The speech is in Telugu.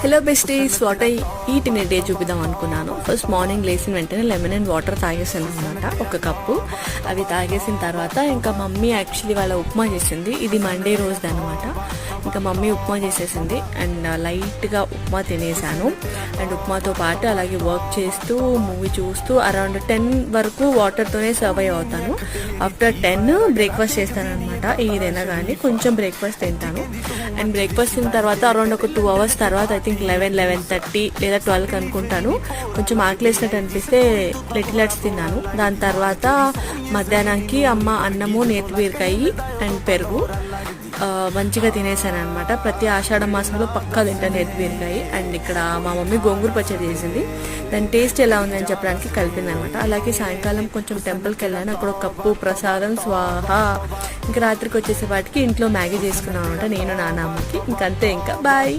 Hello besties, what I eat in a day చూపిద్దాం అనుకున్నాను. ఫస్ట్ మార్నింగ్ లేచిన వెంటనే లెమన్ అండ్ వాటర్ తాగేసాను అనమాట, ఒక కప్పు. అవి తాగేసిన తర్వాత ఇంకా మమ్మీ యాక్చువల్లీ వాళ్ళ ఉప్మా చేసింది. ఇది మండే రోజుది అనమాట. ఇంకా మమ్మీ ఉప్మా చేసేసింది అండ్ లైట్గా ఉప్మా తినేసాను. అండ్ ఉప్మాతో పాటు అలాగే వర్క్ చేస్తూ మూవీ చూస్తూ అరౌండ్ 10 వరకు వాటర్తోనే సర్వైవ్ అవుతాను. ఆఫ్టర్ 10 బ్రేక్ఫాస్ట్ చేస్తాను అనమాట. ఏదైనా కానీ కొంచెం బ్రేక్ఫాస్ట్ తింటాను. అండ్ బ్రేక్ఫాస్ట్ తిన్న తర్వాత అరౌండ్ ఒక 2 అవర్స్ తర్వాత ఐ థింక్ 11:30 లేదా 12 అనుకుంటాను, కొంచెం ఆకలేసినట్టు అనిపిస్తే లిటిల్ హార్ట్స్ తిన్నాను. దాని తర్వాత మధ్యాహ్నానికి అమ్మ అన్నము, నేతి బీరకాయ అండ్ పెరుగు మంచిగా తినేసాను అనమాట. ప్రతి ఆషాఢ మాసంలో పక్కా తింటాను నేతి బీరకాయ. అండ్ ఇక్కడ మా మమ్మీ గోంగూర పచ్చడి చేసింది, దాని టేస్ట్ ఎలా ఉందని చెప్పడానికి కలిపింది అనమాట. అలాగే సాయంకాలం కొంచెం టెంపుల్కి వెళ్ళాను, అక్కడ ఒక కప్పు ప్రసాదం స్వాహ. ఇంకా రాత్రికి వచ్చేసేపాటికి ఇంట్లో మ్యాగీ చేసుకున్నాను అనమాట, నేను నాన్నమ్మకి. ఇంకంతే, ఇంకా బాయ్.